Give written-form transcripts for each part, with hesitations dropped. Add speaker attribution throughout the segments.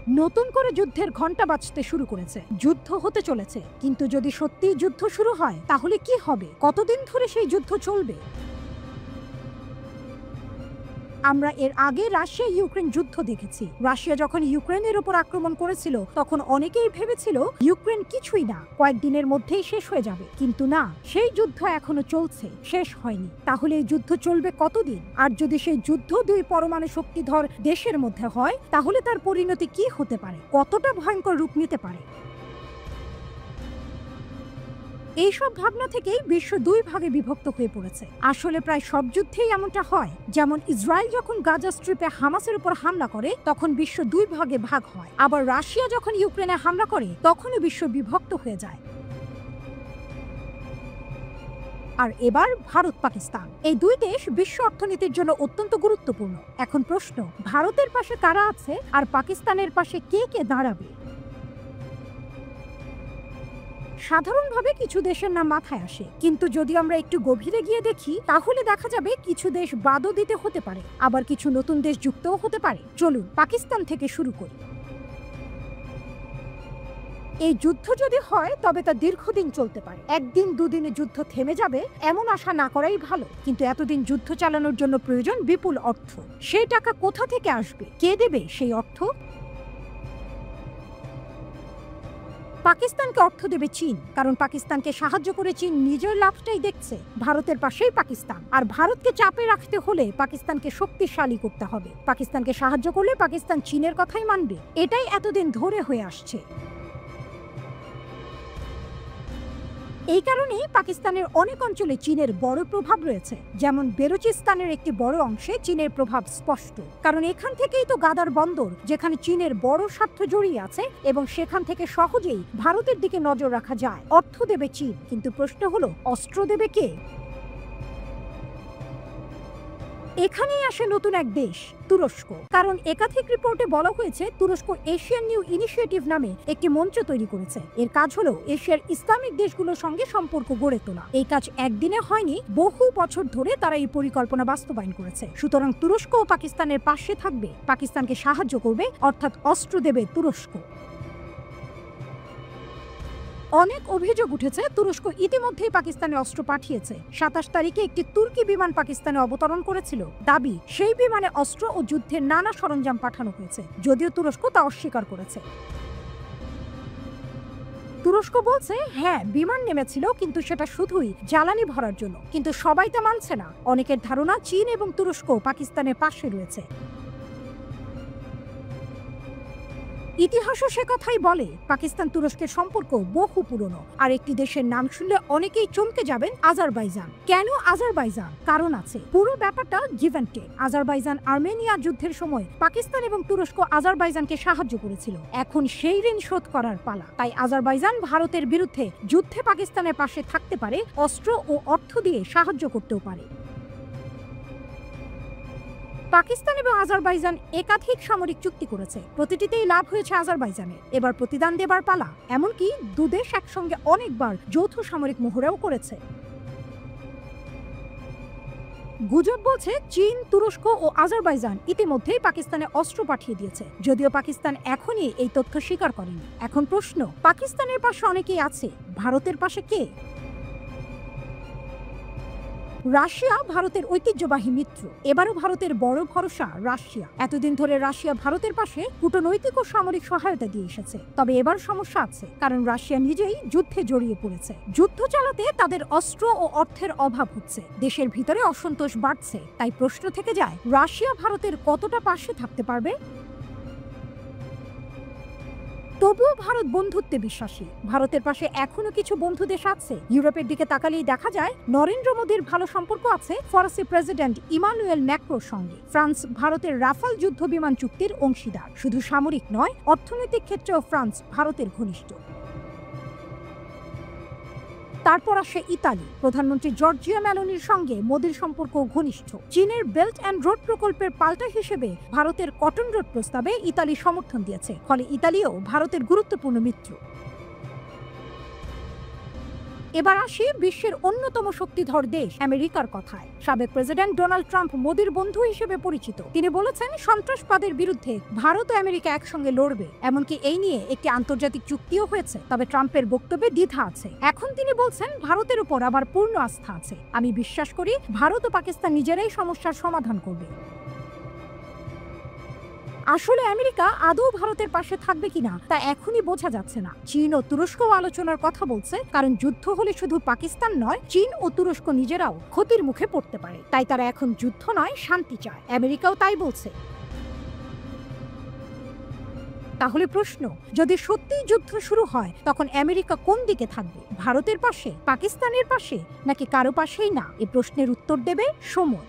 Speaker 1: নতুন করে যুদ্ধের ঘন্টা বাজতে শুরু করেছে। যুদ্ধ হতে চলেছে, কিন্তু যদি সত্যিই যুদ্ধ শুরু হয় তাহলে কি হবে? কতদিন ধরে সেই যুদ্ধ চলবে? আমরা এর আগে রাশিয়া ইউক্রেন যুদ্ধ দেখেছি। রাশিয়া যখন ইউক্রেনের উপর আক্রমণ করেছিল তখন অনেকেই ভেবেছিল ইউক্রেন কিছুই না, কয়েকদিনের মধ্যেই শেষ হয়ে যাবে। কিন্তু না, সেই যুদ্ধ এখনো চলছে, শেষ হয়নি। তাহলে এই যুদ্ধ চলবে কতদিন? আর যদি সেই যুদ্ধ দুই পরমাণু শক্তিধর দেশের মধ্যে হয় তাহলে তার পরিণতি কি হতে পারে? কতটা ভয়ঙ্কর রূপ নিতে পারে? এইসব ভাবনা থেকেই বিশ্ব দুই ভাগে বিভক্ত হয়ে পড়েছে। আসলে প্রায় সব যুদ্ধেই এমনটা হয়। যেমন ইসরায়েল যখন গাজা স্ট্রিপে হামাসের উপর হামলা করে তখন বিশ্ব দুই ভাগে ভাগ হয়। আবার রাশিয়া যখন ইউক্রেনে হামলা করে তখনও বিশ্ব বিভক্ত হয়ে যায়। আর এবার ভারত পাকিস্তান, এই দুই দেশ বিশ্ব অর্থনীতির জন্য অত্যন্ত গুরুত্বপূর্ণ। এখন প্রশ্ন, ভারতের পাশে কারা আছে আর পাকিস্তানের পাশে কে কে দাঁড়াবে? সাধারণভাবে কিছু দেশের নাম মাথায় আসে, কিন্তু যদি আমরা একটু গভীরে গিয়ে দেখি তাহলে দেখা যাবে কিছু দেশ বাদও দিতে হতে পারে, আবার কিছু নতুন দেশ যুক্তও হতে পারে। চলুন পাকিস্তান থেকে শুরু করি। এই যুদ্ধ যদি হয় তবে তা দীর্ঘদিন চলতে পারে। একদিন দুদিনে যুদ্ধ থেমে যাবে এমন আশা না করাই ভালো। কিন্তু এতদিন যুদ্ধ চালানোর জন্য প্রয়োজন বিপুল অর্থ। সেই টাকা কোথা থেকে আসবে? কে দেবে সেই অর্থ? পাকিস্তানকে অর্থ দেবে চীন, কারণ পাকিস্তানকে সাহায্য করে চীন নিজের লাভটাই দেখছে। ভারতের পাশেই পাকিস্তান, আর ভারতকে চাপে রাখতে হলে পাকিস্তানকে শক্তিশালী করতে হবে। পাকিস্তানকে সাহায্য করলে পাকিস্তান চীনের কথাই মানবে। এটাই এতদিন ধরে হয়ে আসছে। এই কারণেই পাকিস্তানের অনেক অঞ্চলে চীনের বড় প্রভাব রয়েছে। যেমন বেলুচিস্তানের একটি বড় অংশে চীনের প্রভাব স্পষ্ট, কারণ এখান থেকেই তো গাদার বন্দর, যেখানে চীনের বড় স্বার্থ জড়িয়ে আছে, এবং সেখান থেকে সহজেই ভারতের দিকে নজর রাখা যায়। অর্থ দেবে চীন, কিন্তু প্রশ্ন হলো অস্ত্র দেবে কে? এখানেই আসে নতুন এক দেশ, তুরস্ক। কারণ একাধিক রিপোর্টে বলা হয়েছে তুরস্ক এশিয়ান নিউ ইনিশিয়েটিভ নামে একটি মঞ্চ তৈরি করেছে। এর কাজ হলো এশিয়ার ইসলামিক দেশগুলোর সঙ্গে সম্পর্ক গড়ে তোলা। এই কাজ একদিনে হয়নি, বহু বছর ধরে তারা এই পরিকল্পনা বাস্তবায়ন করেছে। সুতরাং তুরস্ক ও পাকিস্তানের পাশে থাকবে, পাকিস্তানকে সাহায্য করবে, অর্থাৎ অস্ত্র দেবে তুরস্ক। অনেক অভিযোগ উঠেছে তুরস্ক ইতিমধ্যেই পাকিস্তানে অস্ত্র পাঠিয়েছে। ২৭ তারিখে একটি তুর্কি বিমান পাকিস্তানে অবতরণ করেছিল। দাবি, সেই বিমানে অস্ত্র ও যুদ্ধের নানা সরঞ্জাম পাঠানো হয়েছে, যদিও তুরস্ক তা অস্বীকার করেছে। তুরস্ক বলছে, হ্যাঁ বিমান নেমেছিল, কিন্তু সেটা শুধুই জ্বালানি ভরার জন্য। কিন্তু সবাই তা মানছে না। অনেকের ধারণা চীন এবং তুরস্ক পাকিস্তানের পাশে রয়েছে। ইতিহাসও সে কথাই বলে, পাকিস্তান তুরস্কের সম্পর্ক বহু পুরনো। আর একটি দেশের নাম শুনলে অনেকেই চমকে যাবেন, আজারবাইজান। কেন আজারবাইজান? কারণ আছে। পুরো ব্যাপারটা give and take. Azerbaijan Armenia যুদ্ধের সময় পাকিস্তান এবং তুরস্ক আজারবাইজানকে সাহায্য করেছিল। এখন সেই ঋণ শোধ করার পালা। তাই আজারবাইজান ভারতের বিরুদ্ধে যুদ্ধে পাকিস্তানের পাশে থাকতে পারে, অস্ত্র ও অর্থ দিয়ে সাহায্য করতেও পারে। পাকিস্তান এবং আজারবাইজান একাধিক সামরিক চুক্তি করেছে, প্রতিটিতেই লাভ হয়েছে আজারবাইজানের। এবার প্রতিদান দেবার পালা। এমনকি দুদেশ একসঙ্গে অনেকবার যৌথ সামরিক মহড়াও করেছে। গুজব বলছে চীন, তুরস্ক ও আজারবাইজান ইতিমধ্যেই পাকিস্তানে অস্ত্র পাঠিয়ে দিয়েছে, যদিও পাকিস্তান এখনই এই তথ্য স্বীকার করেনি। এখন প্রশ্ন, পাকিস্তানের পাশে অনেকেই আছে, ভারতের পাশে কে? রাশিয়া ভারতের ঐতিহ্যবাহী মিত্র। এবারও ভারতের বড় ভরসা রাশিয়া। এতদিন ধরে রাশিয়া ভারতের পাশে কূটনৈতিক ও সামরিক সহায়তা দিয়ে এসেছে। তবে এবার সমস্যা আছে, কারণ রাশিয়া নিজেই যুদ্ধে জড়িয়ে পড়েছে। যুদ্ধ চালাতে তাদের অস্ত্র ও অর্থের অভাব হচ্ছে, দেশের ভিতরে অসন্তোষ বাড়ছে। তাই প্রশ্ন থেকে যায়, রাশিয়া ভারতের কতটা পাশে থাকতে পারবে? তবুও ভারত বন্ধুত্বে বিশ্বাসী। ভারতের পাশে এখনো কিছু বন্ধু দেশ আছে। ইউরোপের দিকে তাকালেই দেখা যায় নরেন্দ্র মোদীর ভালো সম্পর্ক আছে ফরাসি প্রেসিডেন্ট ইমানুয়েল ম্যাক্রোর সঙ্গে। ফ্রান্স ভারতের রাফাল যুদ্ধ বিমান চুক্তির অংশীদার। শুধু সামরিক নয়, অর্থনৈতিক ক্ষেত্রেও ফ্রান্স ভারতের ঘনিষ্ঠ। তারপর আসে ইতালি। প্রধানমন্ত্রী জর্জিয়া মেলোনির সঙ্গে মোদির সম্পর্ক ঘনিষ্ঠ। চীনের বেল্ট অ্যান্ড রোড প্রকল্পের পাল্টা হিসেবে ভারতের কটন রোড প্রস্তাবে ইতালি সমর্থন দিয়েছে, ফলে ইতালিও ভারতের গুরুত্বপূর্ণ মিত্র। এবার আসি বিশ্বের অন্যতম শক্তিধর দেশ আমেরিকার কথায়। সাবেক প্রেসিডেন্ট ডোনাল্ড ট্রাম্প মোদির বন্ধু হিসেবে পরিচিত। তিনি বলেছেন সন্ত্রাসবাদের বিরুদ্ধে ভারত ও আমেরিকা একসঙ্গে লড়বে, এমনকি এই নিয়ে একটি আন্তর্জাতিক চুক্তিও হয়েছে। তবে ট্রাম্পের বক্তব্যে দ্বিধা আছে। এখন তিনি বলছেন ভারতের উপর আবার পূর্ণ আস্থা আছে। আমি বিশ্বাস করি ভারত ও পাকিস্তান নিজেরাই সমস্যার সমাধান করবে। আসলে আমেরিকা আদৌ ভারতের পাশে থাকবে কিনা তা এখনই বোঝা যাচ্ছে না। চীন ও তুরস্কও আলোচনার কথা বলছে, কারণ যুদ্ধ হলে শুধু পাকিস্তান নয়, চীন ও তুরস্ক নিজেরাও ক্ষতির মুখে পড়তে পারে। তাই তারা এখন যুদ্ধ নয়, শান্তি চায়। আমেরিকাও তাই বলছে। তাহলে প্রশ্ন, যদি সত্যিই যুদ্ধ শুরু হয় তখন আমেরিকা কোন দিকে থাকবে? ভারতের পাশে, পাকিস্তানের পাশে, নাকি কারো পাশেই না? এই প্রশ্নের উত্তর দেবে সময়।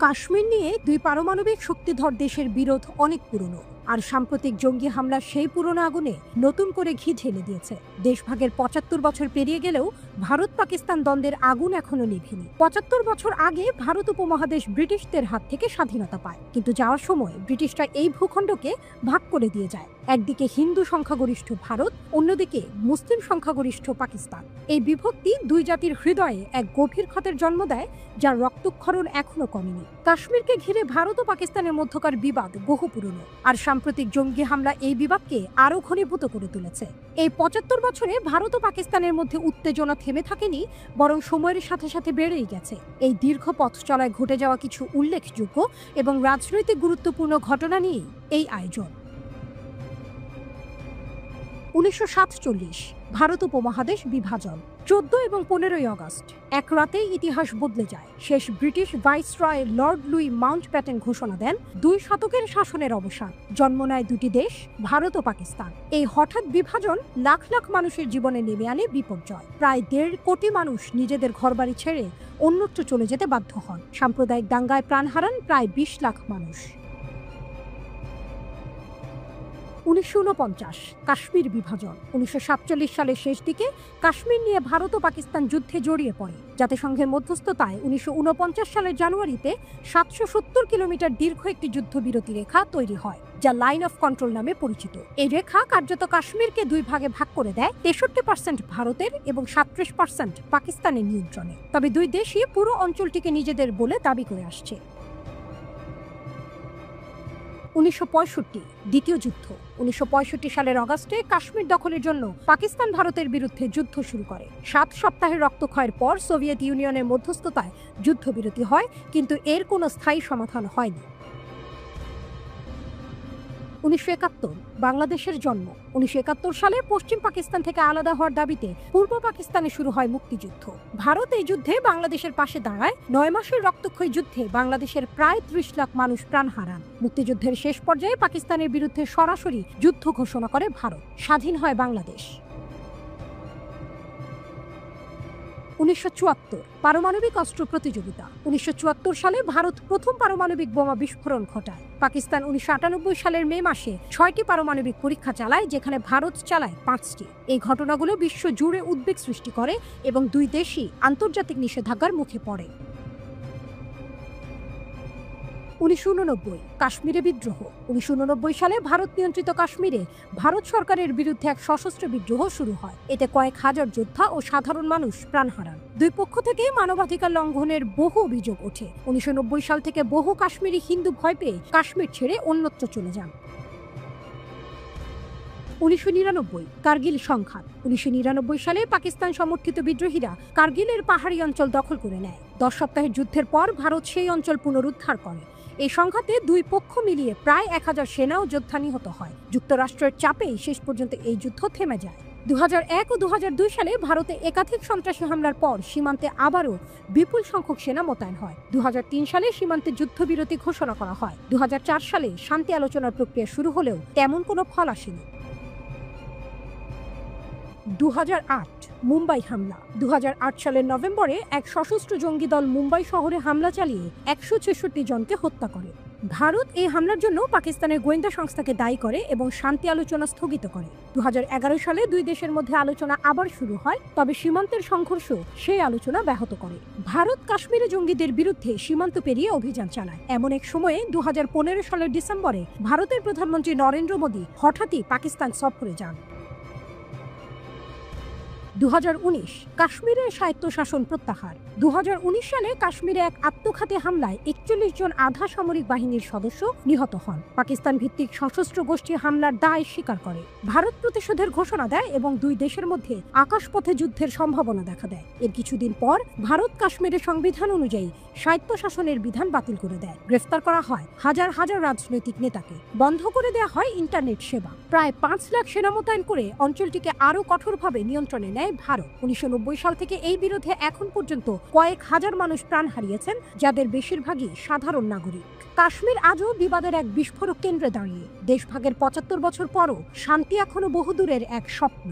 Speaker 1: কাশ্মীর নিয়ে দুই পারমাণবিক শক্তিধর দেশের বিরোধ অনেক পুরনো, আর সাম্প্রতিক জঙ্গি হামলা সেই পুরনো আগুনে নতুন করে ঘি ঢেলে দিয়েছে। দেশভাগের ৭৫ বছর পেরিয়ে গেলেও ভারত পাকিস্তান দ্বন্দ্বের আগুন এখনো নিভেনি। ৭৫ বছর আগে ভারত উপমহাদেশ ব্রিটিশদের হাত থেকে স্বাধীনতা পায়, কিন্তু যাওয়ার সময় ব্রিটিশরা এই ভূখণ্ডকে ভাগ করে দিয়ে যায়। একদিকে হিন্দু সংখ্যাগরিষ্ঠ ভারত, অন্যদিকে মুসলিম সংখ্যাগরিষ্ঠ পাকিস্তান। এই বিভক্তি দুই জাতির হৃদয়ে এক গভীর ক্ষতের জন্ম দেয়, যার রক্তক্ষরণ এখনো কমেনি। কাশ্মীরকে ঘিরে ভারত ও পাকিস্তানের মধ্যকার বিবাদ বহু পুরনো, আর সাম্প্রতিক জঙ্গি হামলা এই বিবাদকে আরও ঘনীভূত করে তুলেছে। এই ৭৫ বছরে ভারত ও পাকিস্তানের মধ্যে উত্তেজনা থেমে থাকেনি, বরং সময়ের সাথে সাথে বেড়েই গেছে। এই দীর্ঘ পথ চলায় ঘটে যাওয়া কিছু উল্লেখযোগ্য এবং রাজনৈতিক গুরুত্বপূর্ণ ঘটনা নিয়ে এই আয়োজন। ১৯৪৭ ভারত উপমহাদেশ বিভাজন। ১৪ এবং ১৫ই আগস্ট এক রাতেই ইতিহাস বদলে যায়। শেষ British viceroy Lord Louis Mountbatten ঘোষণা দেন ২ শতকের শাসনের অবসান। জন্ম নেয় দুটি দেশ, ভারত ও পাকিস্তান। এই হঠাৎ বিভাজন লাখ লাখ মানুষের জীবনে নেমে আনে বিপর্যয়। প্রায় ১.৫ কোটি মানুষ নিজেদের ঘরবাড়ি ছেড়ে অন্যত্র চলে যেতে বাধ্য হন। সাম্প্রদায়িক দাঙ্গায় প্রাণ হারান প্রায় ২০ লাখ মানুষ। ১৯৪৯ কাশ্মীর বিভাজন। ১৯৪৭ সালের শেষ দিকে কাশ্মীর নিয়ে ভারত ও পাকিস্তান যুদ্ধে জড়িয়ে পড়ে। জাতিসংঘের মধ্যস্থতায় ১৯৪৯ সালের জানুয়ারিতে ৭৭০ কিলোমিটার দীর্ঘ একটি যুদ্ধবিরতি রেখা তৈরি হয়, যা লাইন অফ কন্ট্রোল নামে পরিচিত। এই রেখা কার্যত কাশ্মীরকে দুই ভাগে ভাগ করে দেয়, ৬৩% ভারতের এবং ৩৭% পাকিস্তানের নিয়ন্ত্রণে। তবে দুই দেশই পুরো অঞ্চলটিকে নিজেদের বলে দাবি করে আসছে। ১৯৬৫ দ্বিতীয় যুদ্ধ। ১৯৬৫ সালের আগস্টে কাশ্মীর দখলের জন্য পাকিস্তান ভারতের বিরুদ্ধে যুদ্ধ শুরু করে। ৭ সপ্তাহের রক্তক্ষয়ের পর সোভিয়েত ইউনিয়নের মধ্যস্থতায় যুদ্ধবিরতি হয়, কিন্তু এর কোনো স্থায়ী সমাধান হয়নি। ১৯৭১ বাংলাদেশের জন্ম। ১৯৭১ সালে পশ্চিম পাকিস্তান থেকে আলাদা হওয়ার দাবিতে পূর্ব পাকিস্তানে শুরু হয় মুক্তিযুদ্ধ। ভারত এই যুদ্ধে বাংলাদেশের পাশে দাঁড়ায়। ৯ মাসের রক্তক্ষয়ী যুদ্ধে বাংলাদেশের প্রায় ৩০ লাখ মানুষ প্রাণ হারান। মুক্তিযুদ্ধের শেষ পর্যায়ে পাকিস্তানের বিরুদ্ধে সরাসরি যুদ্ধ ঘোষণা করে ভারত। স্বাধীন হয় বাংলাদেশ। ১৯৭৪ পারমাণবিক অস্ত্র প্রতিযোগিতা। ১৯৭৪ সালে ভারত প্রথম পারমাণবিক বোমা বিস্ফোরণ ঘটায়। পাকিস্তান ১৯৯৮ সালের মে মাসে ৬টি পারমাণবিক পরীক্ষা চালায়, যেখানে ভারত চালায় ৫টি। এই ঘটনাগুলো বিশ্ব জুড়ে উদ্বেগ সৃষ্টি করে এবং দুই দেশই আন্তর্জাতিক নিষেধাজ্ঞার মুখে পড়ে। ১৯৮৯ কাশ্মীরে বিদ্রোহ। ১৯৮৯ সালে ভারত নিয়ন্ত্রিত কাশ্মীরে ভারত সরকারের বিরুদ্ধে এক সশস্ত্র বিদ্রোহ শুরু হয়। এতে কয়েক হাজার যোদ্ধা ও সাধারণ মানুষ প্রাণ হারান। দুই পক্ষ থেকে মানবাধিকার লঙ্ঘনের বহু অভিযোগ ওঠে। ১৯৯০ সাল থেকে বহু কাশ্মীরি হিন্দু ভয় পেয়ে কাশ্মীর ছেড়ে অন্যত্র চলে যান। ১৯৯৯ কার্গিল সংঘাত। ১৯৯৯ সালে পাকিস্তান সমর্থিত বিদ্রোহীরা কার্গিলের পাহাড়ি অঞ্চল দখল করে নেয়। ১০ সপ্তাহের যুদ্ধের পর ভারত সেই অঞ্চল পুনরুদ্ধার করে। এই সংঘাতে দুই পক্ষ মিলিয়ে প্রায় ১,০০০ সেনা ও যোদ্ধা নিহত হয়। যুক্তরাষ্ট্রের চাপেই শেষ পর্যন্ত এই যুদ্ধ থেমে যায়। ২০০১ ও ২০০২ সালে ভারতে একাধিক সন্ত্রাসী হামলার পর সীমান্তে আবারও বিপুল সংখ্যক সেনা মোতায়েন হয়। ২০০৩ সালে সীমান্তে যুদ্ধবিরতি ঘোষণা করা হয়। ২০০৪ সালে শান্তি আলোচনার প্রক্রিয়া শুরু হলেও তেমন কোনো ফল আসেনি। ২০০৮ মুম্বাই হামলা। ২০০৮ সালের নভেম্বরে এক সশস্ত্র জঙ্গি দল মুম্বাই শহরে হামলা চালিয়ে ১৬৬ জনকে হত্যা করে। ভারত এই হামলার জন্য পাকিস্তানের গোয়েন্দা সংস্থাকে দায়ী করে এবং শান্তি আলোচনা স্থগিত করে। 2011 সালে দুই দেশের মধ্যে আলোচনা আবার শুরু হয়, তবে সীমান্তের সংঘর্ষ সেই আলোচনা ব্যাহত করে। ভারত কাশ্মীরে জঙ্গিদের বিরুদ্ধে সীমান্ত পেরিয়ে অভিযান চালায়। এমন এক সময়ে 2015 সালের ডিসেম্বরে ভারতের প্রধানমন্ত্রী নরেন্দ্র মোদী হঠাৎই পাকিস্তান সফরে যান। 2019 কাশ্মীরের স্বায়ত্তশাসন প্রত্যাহার। 2019 সালে কাশ্মীরে এক আত্মঘাতী হামলায় 41 জন আধা সামরিক বাহিনীর সদস্য নিহত হন। পাকিস্তান ভিত্তিক সশস্ত্র গোষ্ঠী হামলার দায় স্বীকার করে। ভারত প্রতিশোধের ঘোষণা দেয় এবং দুই দেশের মধ্যে আকাশপথে যুদ্ধের সম্ভাবনা দেখা দেয়। এর কিছুদিন পর ভারত কাশ্মীরের সংবিধান অনুযায়ী স্বায়ত্তশাসনের বিধান বাতিল করে দেয়। গ্রেফতার করা হয় হাজার হাজার রাজনৈতিক নেতাকে। বন্ধ করে দেওয়া হয় ইন্টারনেট সেবা। প্রায় 5 লাখ সেনা মোতায়েন করে অঞ্চলটিকে আরও কঠোরভাবে নিয়ন্ত্রণে নেয় ভারত। 1990 সাল থেকে এই বিরোধে এখন পর্যন্ত কয়েক হাজার মানুষ প্রাণ হারিয়েছেন, যাদের বেশিরভাগই সাধারণ নাগরিক। কাশ্মীর আজও বিবাদের এক বিস্ফোরক কেন্দ্রে দাঁড়িয়ে। দেশভাগের 75 বছর পরও শান্তি এখনো বহুদূরের এক স্বপ্ন।